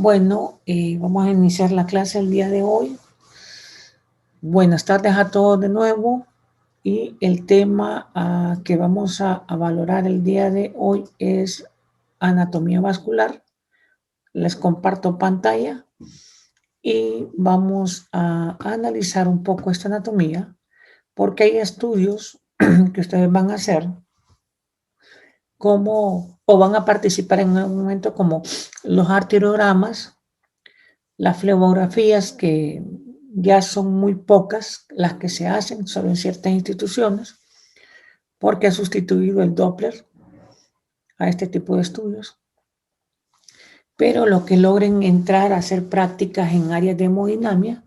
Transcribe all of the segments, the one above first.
Bueno, vamos a iniciar la clase el día de hoy. Buenas tardes a todos de nuevo. Y el tema que vamos a valorar el día de hoy es anatomía vascular. Les comparto pantalla y vamos a analizar un poco esta anatomía porque hay estudios que ustedes van a hacer como, o van a participar en un momento como los arteriogramas, las flebografías, que ya son muy pocas las que se hacen, solo en ciertas instituciones, porque ha sustituido el Doppler a este tipo de estudios. Pero los que logren entrar a hacer prácticas en áreas de hemodinamia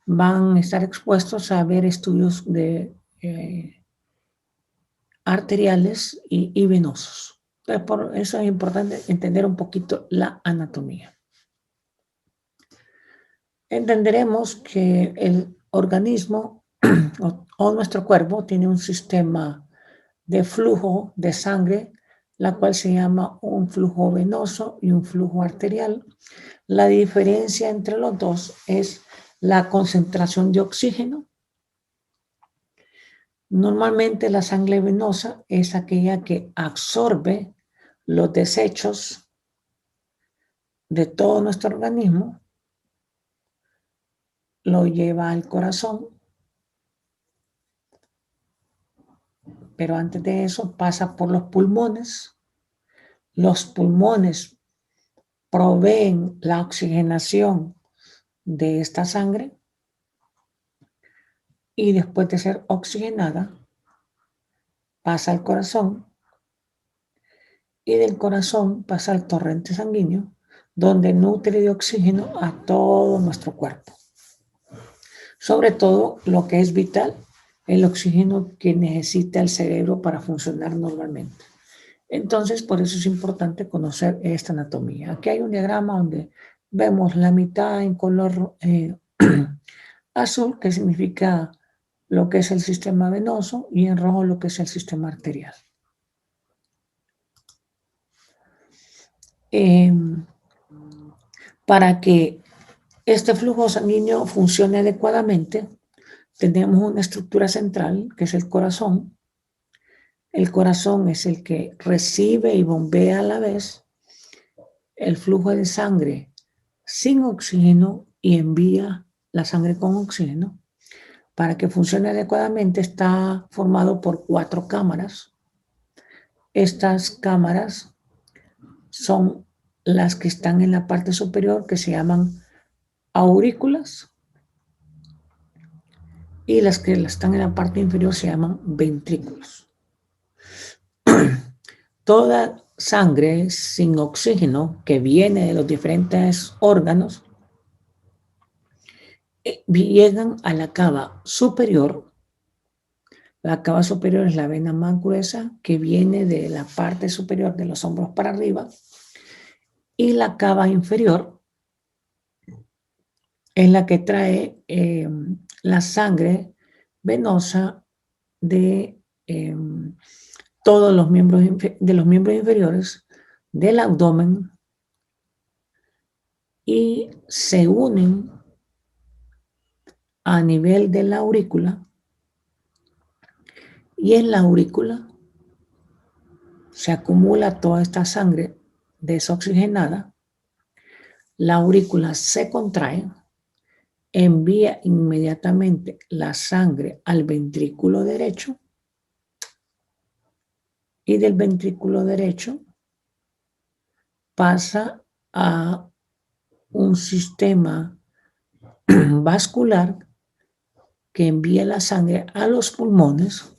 van a estar expuestos a ver estudios de arteriales y venosos. Entonces, por eso es importante entender un poquito la anatomía. Entenderemos que el organismo o nuestro cuerpo tiene un sistema de flujo de sangre, la cual se llama un flujo venoso y un flujo arterial. La diferencia entre los dos es la concentración de oxígeno. Normalmente la sangre venosa es aquella que absorbe los desechos de todo nuestro organismo, lo lleva al corazón, pero antes de eso pasa por los pulmones. Los pulmones proveen la oxigenación de esta sangre y después de ser oxigenada pasa al corazón y del corazón pasa al torrente sanguíneo, donde nutre de oxígeno a todo nuestro cuerpo. Sobre todo lo que es vital, el oxígeno que necesita el cerebro para funcionar normalmente. Entonces, por eso es importante conocer esta anatomía. Aquí hay un diagrama donde vemos la mitad en color azul, que significa lo que es el sistema venoso, y en rojo lo que es el sistema arterial. Para que este flujo sanguíneo funcione adecuadamente, tenemos una estructura central, que es el corazón. El corazón es el que recibe y bombea a la vez el flujo de sangre sin oxígeno y envía la sangre con oxígeno. Para que funcione adecuadamente está formado por 4 cámaras. Estas cámaras son las que están en la parte superior, que se llaman aurículas, y las que están en la parte inferior se llaman ventrículos. Toda sangre sin oxígeno que viene de los diferentes órganos llegan a la cava superior. La cava superior es la vena más gruesa, que viene de la parte superior de los hombros para arriba, y la cava inferior es la que trae la sangre venosa de todos los miembros, de los miembros inferiores del abdomen, y se unen a nivel de la aurícula, y en la aurícula se acumula toda esta sangre desoxigenada. La aurícula se contrae, envía inmediatamente la sangre al ventrículo derecho, y del ventrículo derecho pasa a un sistema vascular que envía la sangre a los pulmones.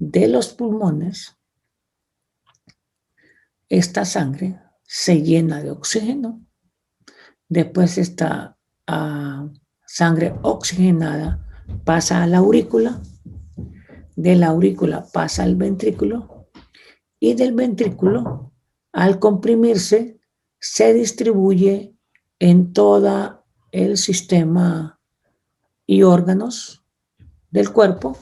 De los pulmones, esta sangre se llena de oxígeno. Después esta sangre oxigenada pasa a la aurícula. De la aurícula pasa al ventrículo, y del ventrículo, al comprimirse, se distribuye en todo el sistema y órganos del cuerpo,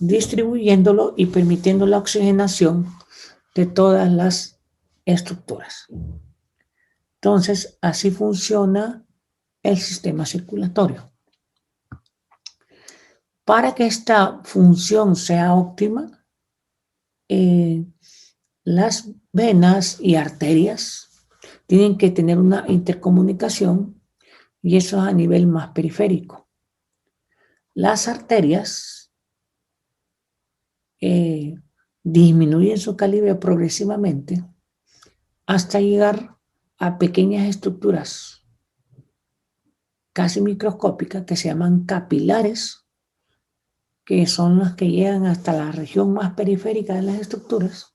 distribuyéndolo y permitiendo la oxigenación de todas las estructuras. Entonces, así funciona el sistema circulatorio. Para que esta función sea óptima, las venas y arterias tienen que tener una intercomunicación, y eso es a nivel más periférico. Las arterias disminuyen su calibre progresivamente hasta llegar a pequeñas estructuras casi microscópicas que se llaman capilares, que son las que llegan hasta la región más periférica de las estructuras,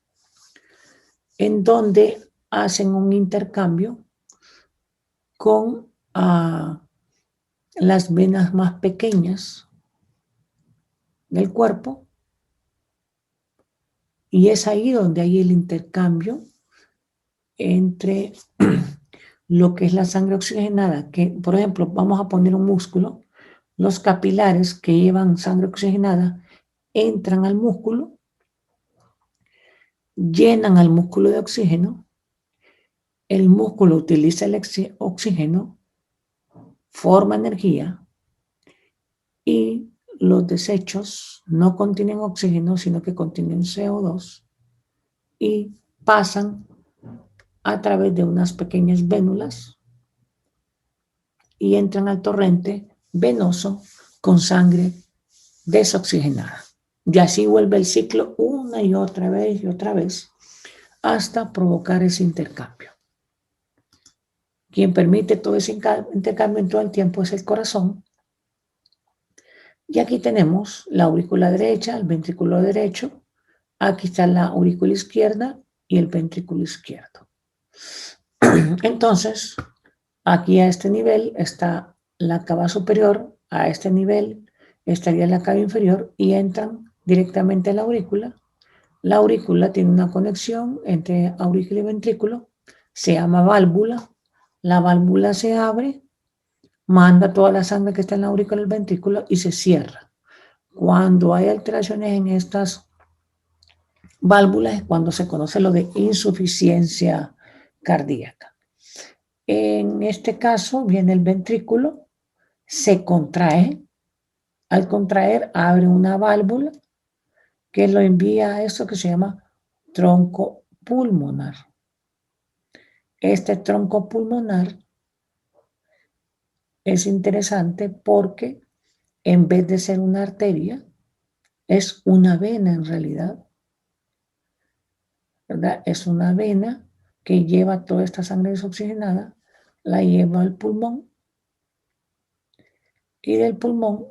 en donde hacen un intercambio con las venas más pequeñas del cuerpo, y es ahí donde hay el intercambio entre lo que es la sangre oxigenada, que por ejemplo vamos a poner un músculo, los capilares que llevan sangre oxigenada entran al músculo, llenan al músculo de oxígeno, el músculo utiliza el oxígeno, forma energía, y los desechos no contienen oxígeno, sino que contienen CO2, y pasan a través de unas pequeñas vénulas y entran al torrente venoso con sangre desoxigenada. Y así vuelve el ciclo una y otra vez hasta provocar ese intercambio. Quien permite todo ese intercambio en todo el tiempo es el corazón. Y aquí tenemos la aurícula derecha, el ventrículo derecho. Aquí está la aurícula izquierda y el ventrículo izquierdo. Entonces, aquí a este nivel está la cava superior, a este nivel estaría la cava inferior y entran directamente a la aurícula. La aurícula tiene una conexión entre aurícula y ventrículo, se llama válvula. La válvula se abre, manda toda la sangre que está en la aurícula al ventrículo y se cierra. Cuando hay alteraciones en estas válvulas es cuando se conoce lo de insuficiencia cardíaca. En este caso viene el ventrículo, se contrae. Al contraer abre una válvula que lo envía a esto que se llama tronco pulmonar. Este tronco pulmonar es interesante porque en vez de ser una arteria, es una vena en realidad, ¿verdad? Es una vena que lleva toda esta sangre desoxigenada, la lleva al pulmón y del pulmón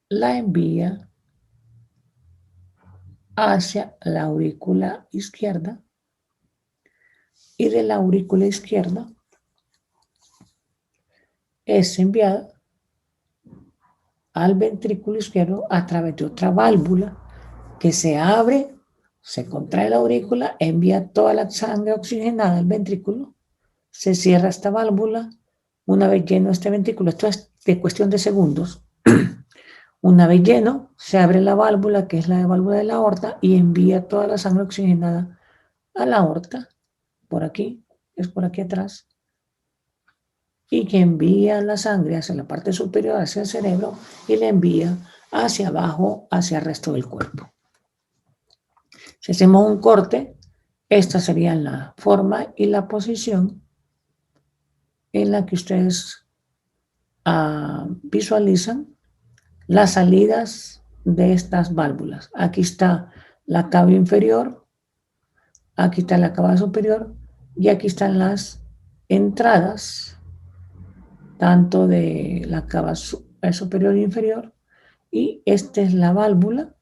la envía hacia la aurícula izquierda, y de la aurícula izquierda es enviada al ventrículo izquierdo a través de otra válvula que se abre, se contrae la aurícula, envía toda la sangre oxigenada al ventrículo, se cierra esta válvula. Una vez lleno este ventrículo, esto es de cuestión de segundos, una vez lleno, se abre la válvula, que es la válvula de la aorta, y envía toda la sangre oxigenada a la aorta, por aquí, es por aquí atrás, y que envía la sangre hacia la parte superior, hacia el cerebro, y la envía hacia abajo, hacia el resto del cuerpo. Si hacemos un corte, esta sería la forma y la posición en la que ustedes visualizan las salidas de estas válvulas. Aquí está la cava inferior, aquí está la cava superior, y aquí están las entradas, tanto de la cava superior e inferior, y esta es la válvula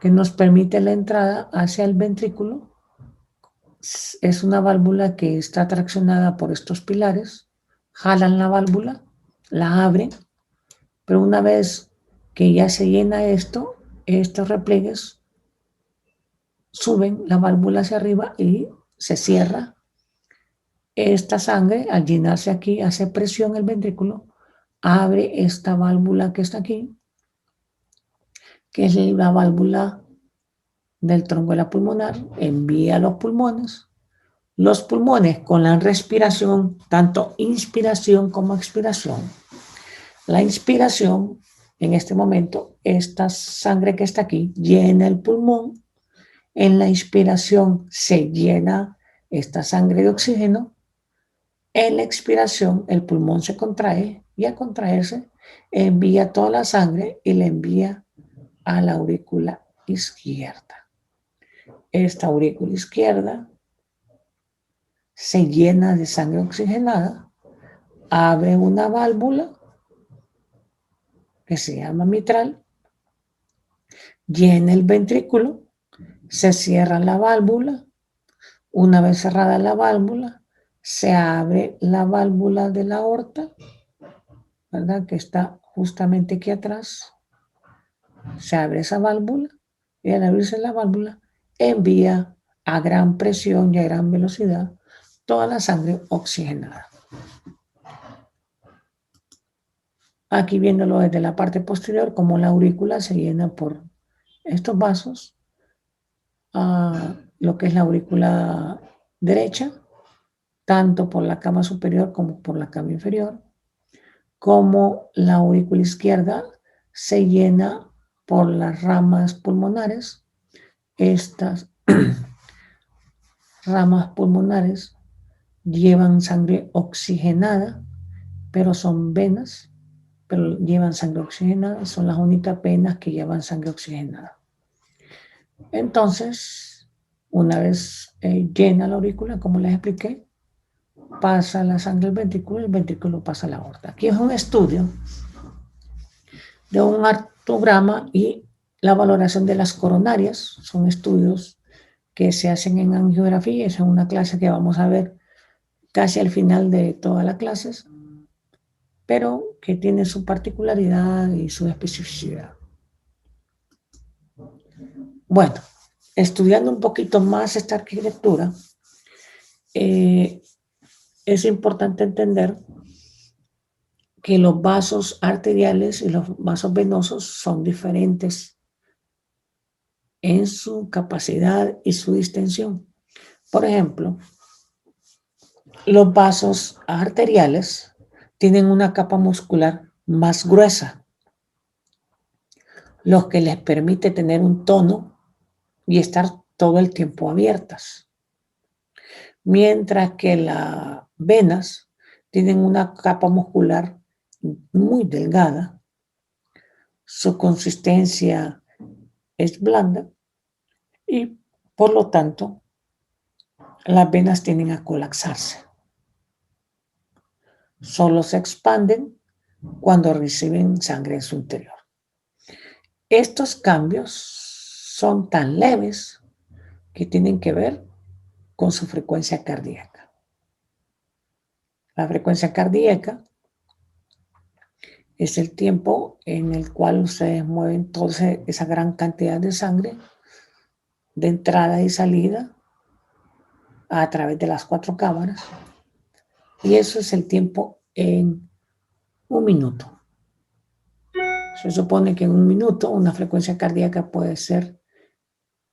que nos permite la entrada hacia el ventrículo. Es una válvula que está traccionada por estos pilares, jalan la válvula, la abren, pero una vez que ya se llena esto, estos repliegues suben la válvula hacia arriba y se cierra. Esta sangre, al llenarse aquí, hace presión en el ventrículo, abre esta válvula que está aquí, que es la válvula del troncuela pulmonar, envía a los pulmones. Los pulmones con la respiración, tanto inspiración como expiración. La inspiración, en este momento, esta sangre que está aquí llena el pulmón. En la inspiración se llena esta sangre de oxígeno. En la expiración, el pulmón se contrae y al contraerse, envía toda la sangre y la envía a la aurícula izquierda. Esta aurícula izquierda se llena de sangre oxigenada, abre una válvula que se llama mitral, llena el ventrículo, se cierra la válvula. Una vez cerrada la válvula, se abre la válvula de la aorta, ¿verdad? Que está justamente aquí atrás. Se abre esa válvula y al abrirse la válvula envía a gran presión y a gran velocidad toda la sangre oxigenada. Aquí viéndolo desde la parte posterior, como la aurícula se llena por estos vasos, lo que es la aurícula derecha, tanto por la cama superior como por la cama inferior, como la aurícula izquierda se llena por las ramas pulmonares. Estas ramas pulmonares llevan sangre oxigenada, pero son venas, pero llevan sangre oxigenada, son las únicas venas que llevan sangre oxigenada. Entonces, una vez llena la aurícula, como les expliqué, pasa la sangre al ventrículo y el ventrículo pasa a la aorta. Aquí es un estudio de un artrograma y la valoración de las coronarias. Son estudios que se hacen en angiografía. Esa es una clase que vamos a ver casi al final de todas las clases, pero que tiene su particularidad y su especificidad. Bueno, estudiando un poquito más esta arquitectura, es importante entender que los vasos arteriales y los vasos venosos son diferentes en su capacidad y su distensión. Por ejemplo, los vasos arteriales tienen una capa muscular más gruesa, lo que les permite tener un tono y estar todo el tiempo abiertas. Mientras que las venas tienen una capa muscular muy delgada, su consistencia es blanda y por lo tanto las venas tienden a colapsarse. Solo se expanden cuando reciben sangre en su interior. Estos cambios son tan leves que tienen que ver con su frecuencia cardíaca. La frecuencia cardíaca es el tiempo en el cual ustedes mueven toda esa gran cantidad de sangre de entrada y salida a través de las 4 cámaras. Y eso es el tiempo en un minuto. Se supone que en un minuto una frecuencia cardíaca puede ser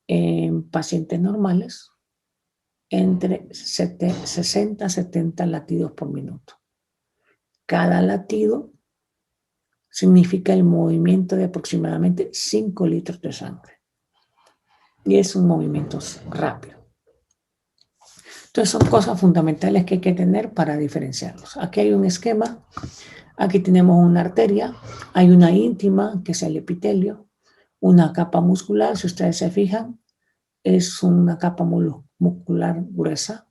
en pacientes normales entre 60 a 70 latidos por minuto. Cada latido significa el movimiento de aproximadamente 5 litros de sangre. Y es un movimiento rápido. Entonces son cosas fundamentales que hay que tener para diferenciarlos. Aquí hay un esquema. Aquí tenemos una arteria. Hay una íntima, que es el epitelio. Una capa muscular, si ustedes se fijan, es una capa muscular gruesa.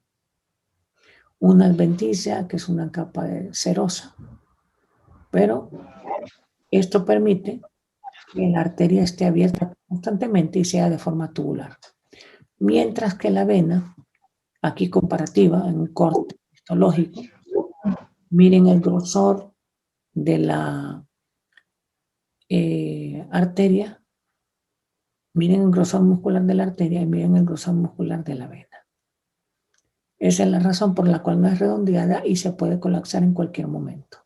Una adventicia, que es una capa serosa. Pero esto permite que la arteria esté abierta constantemente y sea de forma tubular. Mientras que la vena, aquí comparativa, en un corte histológico, miren el grosor de la arteria, miren el grosor muscular de la arteria y miren el grosor muscular de la vena. Esa es la razón por la cual no es redondeada y se puede colapsar en cualquier momento.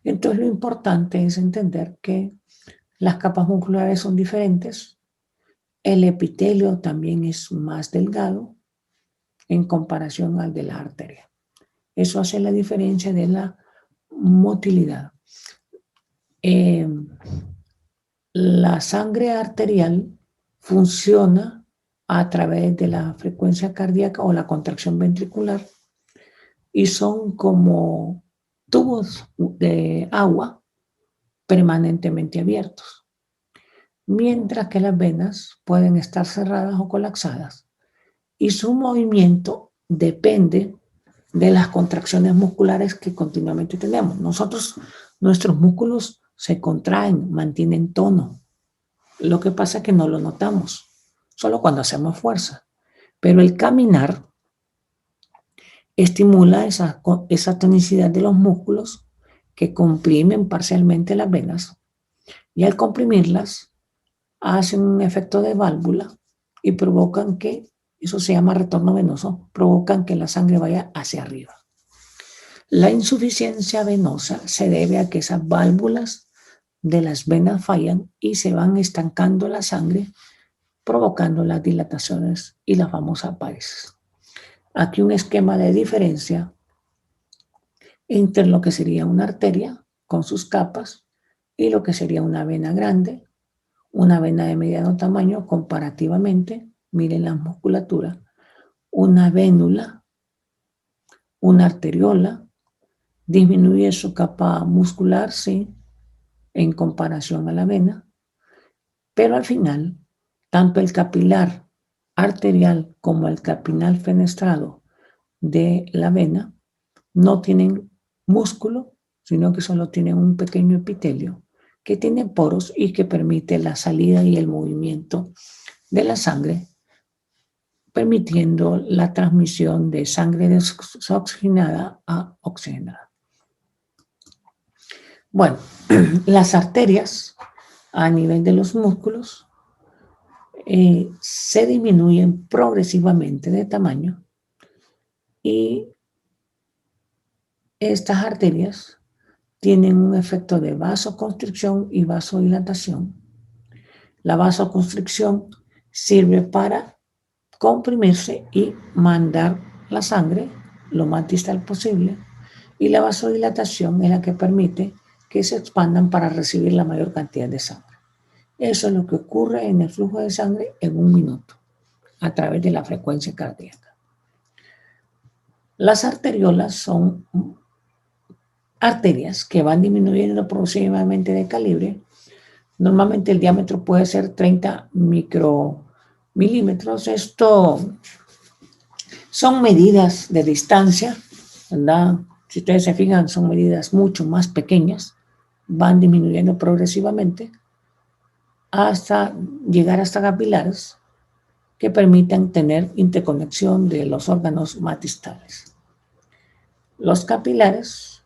Entonces lo importante es entender que las capas musculares son diferentes El epitelio también es más delgado en comparación al de la arteria. Eso hace la diferencia de la motilidad. La sangre arterial funciona a través de la frecuencia cardíaca o la contracción ventricular y son como tubos de agua permanentemente abiertos, mientras que las venas pueden estar cerradas o colapsadas y su movimiento depende de las contracciones musculares que continuamente tenemos. Nuestros músculos se contraen, mantienen tono. Lo que pasa es que no lo notamos, solo cuando hacemos fuerza. Pero el caminar estimula esa tonicidad de los músculos que comprimen parcialmente las venas y al comprimirlas hacen un efecto de válvula y provocan que, eso se llama retorno venoso, provocan que la sangre vaya hacia arriba. La insuficiencia venosa se debe a que esas válvulas de las venas fallan y se van estancando la sangre, provocando las dilataciones y las famosas varices. Aquí un esquema de diferencia entre lo que sería una arteria con sus capas y lo que sería una vena grande, una vena de mediano tamaño comparativamente, miren la musculatura, una vénula, una arteriola, disminuye su capa muscular, sí, en comparación a la vena, pero al final, tanto el capilar arterial como el capilar fenestrado de la vena no tienen músculo, sino que solo tienen un pequeño epitelio que tiene poros y que permite la salida y el movimiento de la sangre, permitiendo la transmisión de sangre desoxigenada a oxigenada. Bueno, las arterias a nivel de los músculos se disminuyen progresivamente de tamaño y estas arterias tienen un efecto de vasoconstricción y vasodilatación. La vasoconstricción sirve para comprimirse y mandar la sangre lo más distal posible, y la vasodilatación es la que permite que se expandan para recibir la mayor cantidad de sangre. Eso es lo que ocurre en el flujo de sangre en un minuto a través de la frecuencia cardíaca. Las arteriolas son arterias que van disminuyendo progresivamente de calibre. Normalmente el diámetro puede ser 30 micromilímetros. Esto son medidas de distancia, ¿verdad? Si ustedes se fijan, son medidas mucho más pequeñas, van disminuyendo progresivamente hasta llegar hasta capilares que permitan tener interconexión de los órganos más distales. Los capilares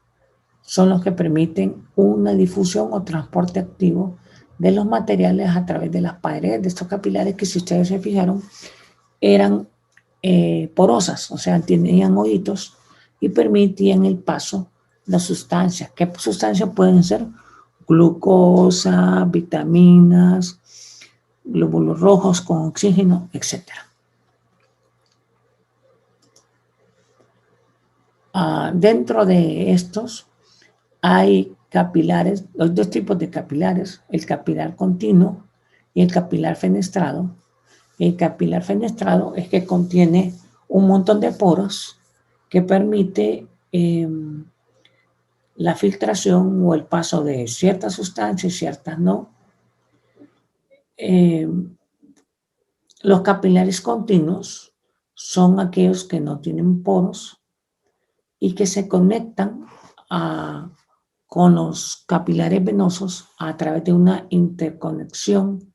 son los que permiten una difusión o transporte activo de los materiales a través de las paredes de estos capilares que, si ustedes se fijaron, eran porosas, o sea, tenían hoyitos y permitían el paso de sustancias. ¿Qué sustancias pueden ser? Glucosa, vitaminas, glóbulos rojos con oxígeno, etc. Dentro de estos hay capilares, los dos tipos de capilares, el capilar continuo y el capilar fenestrado. El capilar fenestrado es que contiene un montón de poros que permite la filtración o el paso de ciertas sustancias y ciertas no. Los capilares continuos son aquellos que no tienen poros y que se conectan con los capilares venosos a través de una interconexión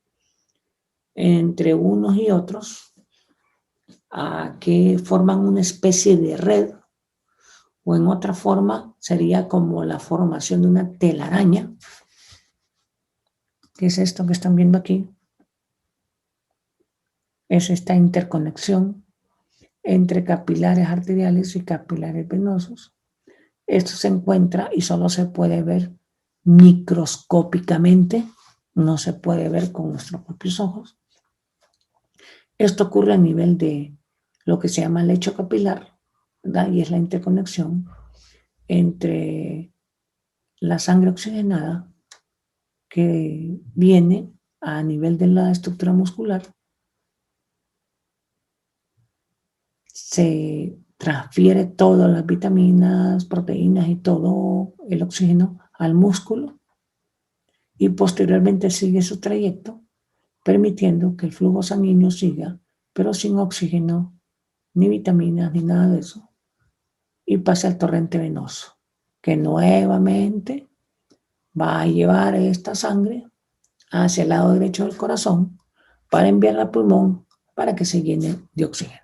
entre unos y otros, que forman una especie de red, o en otra forma sería como la formación de una telaraña, que es esto que están viendo aquí. Es esta interconexión entre capilares arteriales y capilares venosos. Esto se encuentra y solo se puede ver microscópicamente, no se puede ver con nuestros propios ojos. Esto ocurre a nivel de lo que se llama lecho capilar, ¿verdad? Y es la interconexión entre la sangre oxigenada que viene a nivel de la estructura muscular, se transfiere todas las vitaminas, proteínas y todo el oxígeno al músculo y posteriormente sigue su trayecto, permitiendo que el flujo sanguíneo siga, pero sin oxígeno, ni vitaminas, ni nada de eso, y pase al torrente venoso, que nuevamente va a llevar esta sangre hacia el lado derecho del corazón para enviarla al pulmón para que se llene de oxígeno.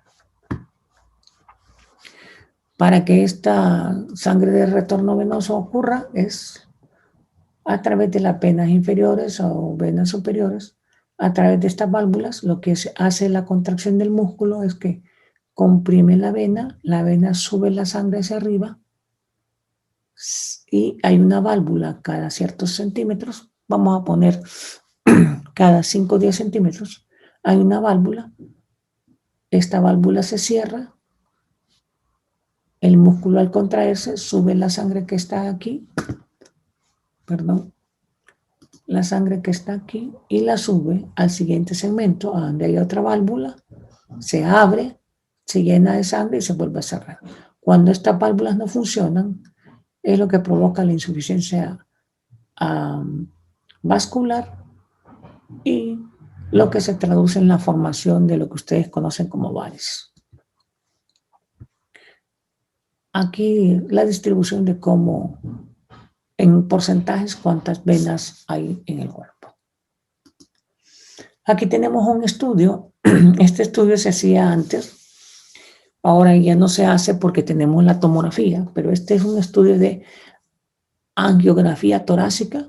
Para que esta sangre de retorno venoso ocurra es a través de las venas inferiores o venas superiores, a través de estas válvulas. Lo que hace la contracción del músculo es que comprime la vena sube la sangre hacia arriba y hay una válvula cada ciertos centímetros, vamos a poner cada 5 o 10 centímetros, hay una válvula, esta válvula se cierra, el músculo al contraerse sube la sangre que está aquí, perdón, la sangre que está aquí y la sube al siguiente segmento, a donde hay otra válvula, se abre, se llena de sangre y se vuelve a cerrar. Cuando estas válvulas no funcionan, es lo que provoca la insuficiencia vascular y lo que se traduce en la formación de lo que ustedes conocen como varices. Aquí la distribución de cómo, en porcentajes, cuántas venas hay en el cuerpo. Aquí tenemos un estudio. Este estudio se hacía antes, ahora ya no se hace porque tenemos la tomografía, pero este es un estudio de angiografía torácica.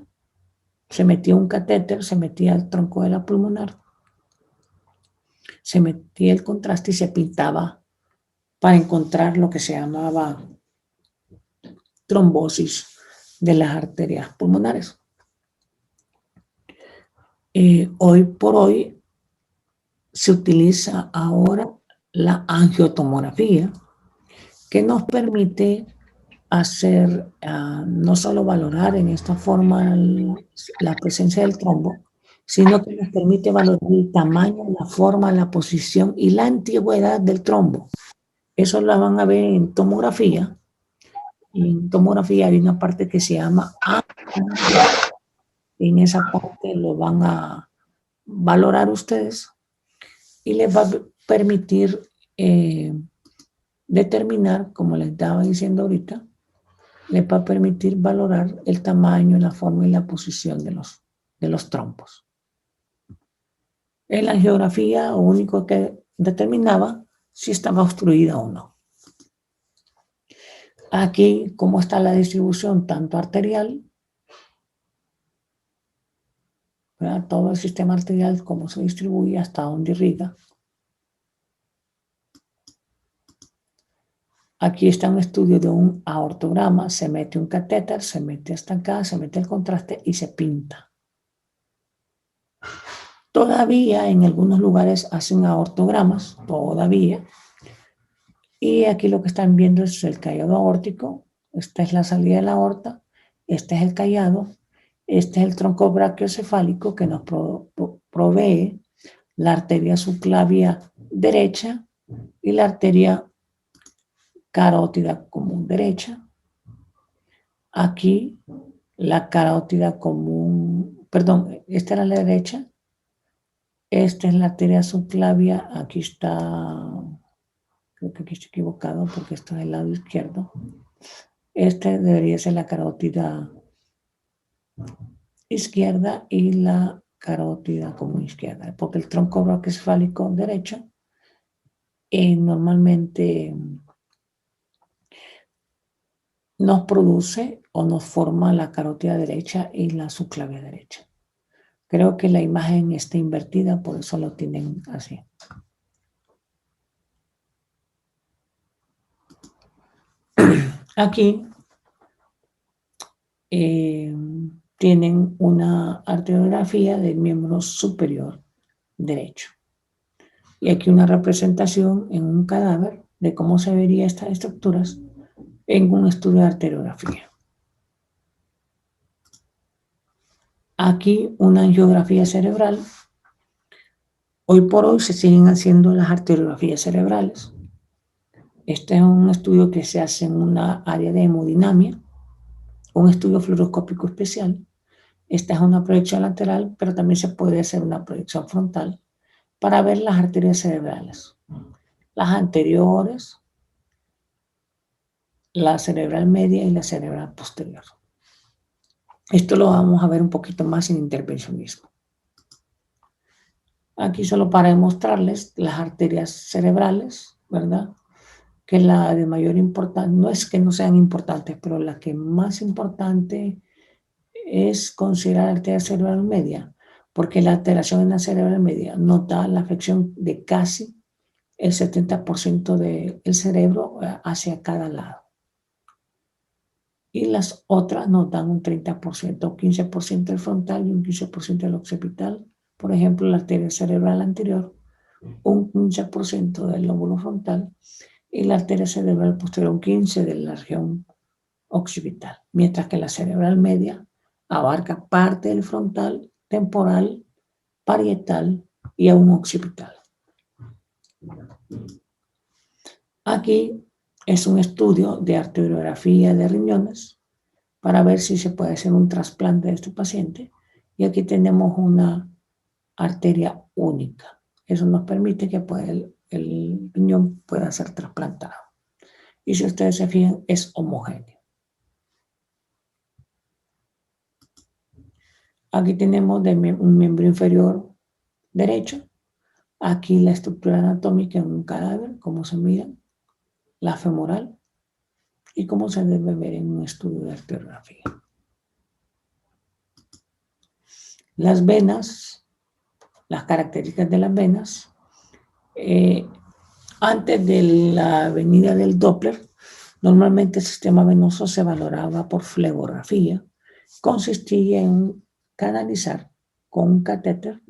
Se metía un catéter, se metía el tronco de la pulmonar, se metía el contraste y se pintaba para encontrar lo que se llamaba trombosis de las arterias pulmonares. Hoy por hoy se utiliza ahora la angiotomografía, que nos permite hacer, no solo valorar en esta forma la presencia del trombo, sino que nos permite valorar el tamaño, la forma, la posición y la antigüedad del trombo. Eso lo van a ver en tomografía. En tomografía hay una parte que se llama angio. En esa parte lo van a valorar ustedes y les va a permitir determinar, como les estaba diciendo ahorita, les va a permitir valorar el tamaño, la forma y la posición de los trombos. En la geografía, lo único que determinaba si estaba obstruida o no. Aquí, cómo está la distribución tanto arterial, ¿verdad? Todo el sistema arterial, cómo se distribuye, hasta dónde irriga. Aquí está un estudio de un aortograma, se mete un catéter, se mete hasta acá, se mete el contraste y se pinta. Todavía en algunos lugares hacen aortogramas, todavía. Y aquí lo que están viendo es el callado aórtico. Esta es la salida de la aorta, este es el callado, este es el tronco brachiocefálico que nos provee la arteria subclavia derecha y la arteria carótida común derecha. Aquí la carótida común, perdón, esta era la derecha, esta es la arteria subclavia, aquí está, creo que aquí estoy equivocado porque esto es el lado izquierdo. Este debería ser la carótida izquierda y la carótida común izquierda, porque el tronco brachiocefálico derecho normalmente nos produce o nos forma la carótida derecha y la subclavia derecha. Creo que la imagen está invertida, por eso lo tienen así. Aquí tienen una arteriografía del miembro superior derecho. Y aquí una representación en un cadáver de cómo se verían estas estructuras en un estudio de arteriografía. Aquí una angiografía cerebral. Hoy por hoy se siguen haciendo las arteriografías cerebrales. Este es un estudio que se hace en una área de hemodinamia, un estudio fluoroscópico especial. Esta es una proyección lateral, pero también se puede hacer una proyección frontal para ver las arterias cerebrales. Las anteriores, la cerebral media y la cerebral posterior. Esto lo vamos a ver un poquito más en intervencionismo. Aquí solo para demostrarles las arterias cerebrales, ¿verdad? Que la de mayor importancia, no es que no sean importantes, pero la que más importante es considerar la arteria cerebral media, porque la alteración en la cerebral media nota la afección de casi el 70% del cerebro hacia cada lado. Y las otras nos dan un 30%, 15% del frontal y un 15% del occipital. Por ejemplo, la arteria cerebral anterior, un 15% del lóbulo frontal y la arteria cerebral posterior, un 15% de la región occipital. Mientras que la cerebral media abarca parte del frontal, temporal, parietal y aún occipital. Aquí es un estudio de arteriografía de riñones para ver si se puede hacer un trasplante de este paciente. Y aquí tenemos una arteria única. Eso nos permite que el riñón pueda ser trasplantado. Y si ustedes se fijan, es homogéneo. Aquí tenemos un miembro inferior derecho. Aquí la estructura anatómica en un cadáver, cómo se mira, la femoral y cómo se debe ver en un estudio de arteriografía. Las venas, las características de las venas, antes de la venida del Doppler, normalmente el sistema venoso se valoraba por flegografía. Consistía en canalizar con un catéter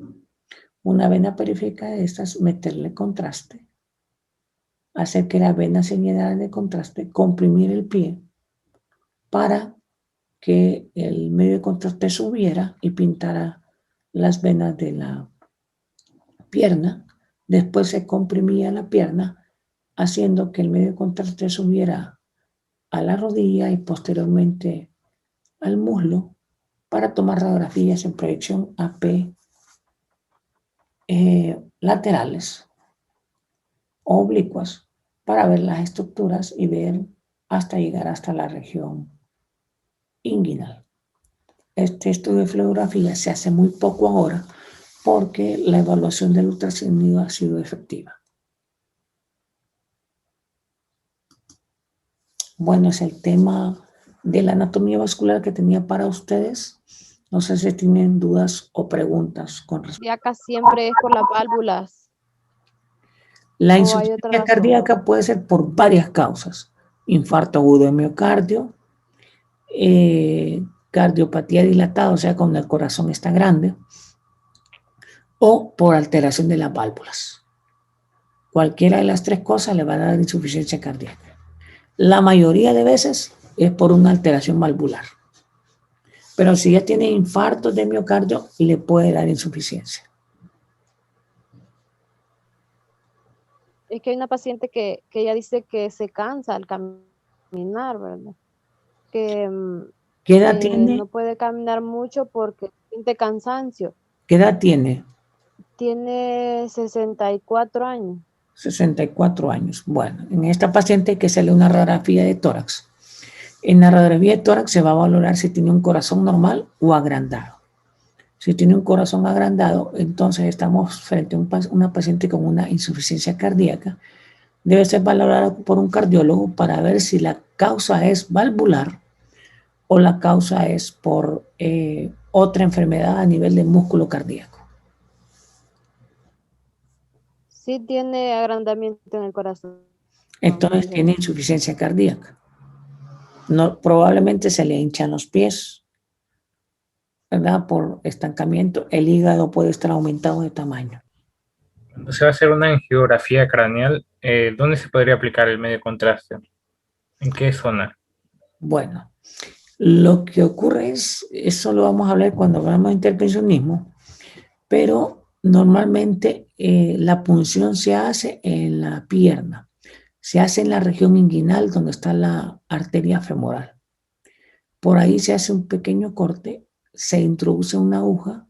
una vena periférica de estas, meterle contraste, hacer que la vena se llenara de contraste, comprimir el pie para que el medio de contraste subiera y pintara las venas de la pierna. Después se comprimía la pierna, haciendo que el medio de contraste subiera a la rodilla y posteriormente al muslo para tomar radiografías en proyección AP laterales o oblicuas para ver las estructuras y ver hasta llegar hasta la región inguinal. Este estudio de fluorografía se hace muy poco ahora porque la evaluación del ultrasonido ha sido efectiva. Bueno, es el tema de la anatomía vascular que tenía para ustedes. No sé si tienen dudas o preguntas con respecto. Cardíaca siempre es por las válvulas. La ¿O hay insuficiencia otra razón? cardíaca puede ser por varias causas. Infarto agudo de miocardio, cardiopatía dilatada, o sea, cuando el corazón está grande, o por alteración de las válvulas. Cualquiera de las tres cosas le va a dar insuficiencia cardíaca. La mayoría de veces es por una alteración valvular. Pero si ya tiene infarto de miocardio, le puede dar insuficiencia. Es que hay una paciente que ella dice que se cansa al caminar, ¿verdad? Que ¿Qué edad tiene? no puede caminar mucho porque siente cansancio. ¿Qué edad tiene? Tiene 64 años. 64 años. Bueno, en esta paciente hay que hacerle una radiografía de tórax. En la radiografía de tórax se va a valorar si tiene un corazón normal o agrandado. Si tiene un corazón agrandado, entonces estamos frente a una paciente con una insuficiencia cardíaca. Debe ser valorada por un cardiólogo para ver si la causa es valvular o la causa es por otra enfermedad a nivel del músculo cardíaco. Sí tiene agrandamiento en el corazón. Entonces tiene insuficiencia cardíaca. No, probablemente se le hinchan los pies, ¿verdad? Por estancamiento. El hígado puede estar aumentado de tamaño. Cuando se va a hacer una angiografía craneal, ¿dónde se podría aplicar el medio contraste? ¿En qué zona? Bueno, lo que ocurre es, eso lo vamos a hablar cuando hablamos de intervencionismo, pero normalmente la punción se hace en la pierna, se hace en la región inguinal donde está la arteria femoral. Por ahí se hace un pequeño corte, se introduce una aguja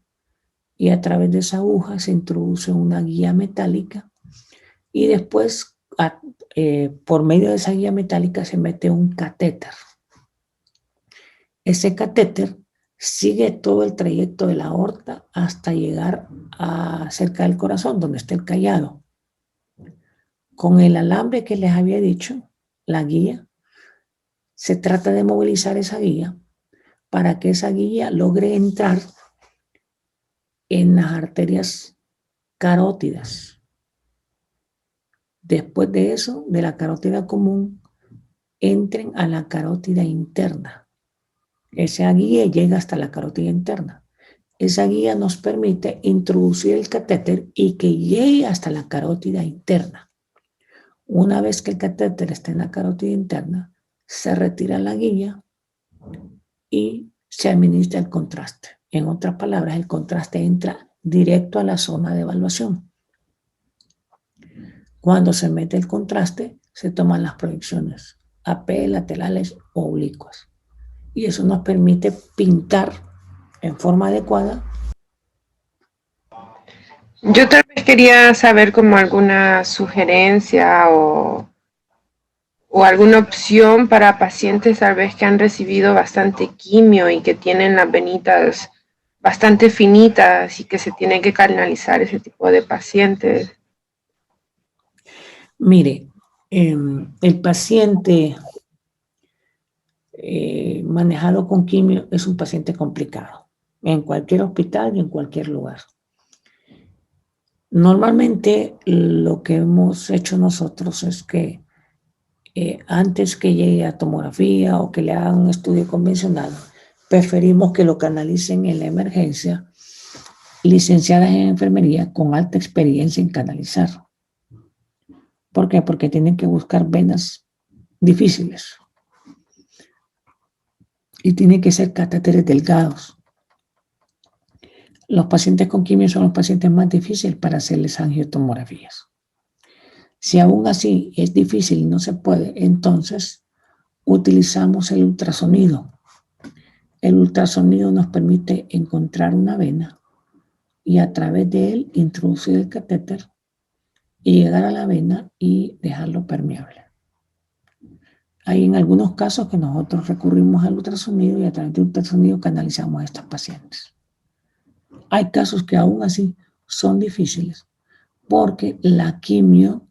y a través de esa aguja se introduce una guía metálica y después por medio de esa guía metálica se mete un catéter. Ese catéter sigue todo el trayecto de la aorta hasta llegar a cerca del corazón, donde está el callado. Con el alambre que les había dicho, la guía, se trata de movilizar esa guía para que esa guía logre entrar en las arterias carótidas. Después de eso, de la carótida común, entren a la carótida interna. Esa guía llega hasta la carótida interna. Esa guía nos permite introducir el catéter y que llegue hasta la carótida interna. Una vez que el catéter está en la carótida interna, se retira la guía y se administra el contraste. En otras palabras, el contraste entra directo a la zona de evaluación. Cuando se mete el contraste, se toman las proyecciones AP, laterales o oblicuas. Y eso nos permite pintar en forma adecuada. Yo tal vez quería saber como alguna sugerencia o alguna opción para pacientes tal vez que han recibido bastante quimio y que tienen las venitas bastante finitas y que se tiene que canalizar ese tipo de pacientes. Mire, el paciente manejado con quimio es un paciente complicado en cualquier hospital y en cualquier lugar. Normalmente lo que hemos hecho nosotros es que antes que llegue a tomografía o que le hagan un estudio convencional, preferimos que lo canalicen en la emergencia, licenciadas en enfermería con alta experiencia en canalizar. ¿Por qué? Porque tienen que buscar venas difíciles y tienen que ser catéteres delgados. Los pacientes con quimio son los pacientes más difíciles para hacerles angiotomografías. Si aún así es difícil y no se puede, entonces utilizamos el ultrasonido. El ultrasonido nos permite encontrar una vena y a través de él introducir el catéter y llegar a la vena y dejarlo permeable. Hay en algunos casos que nosotros recurrimos al ultrasonido y a través del ultrasonido canalizamos a estos pacientes. Hay casos que aún así son difíciles porque la quimio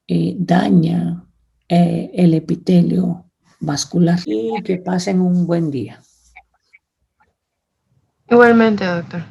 daña el epitelio vascular. Y que pasen un buen día. Igualmente, doctor.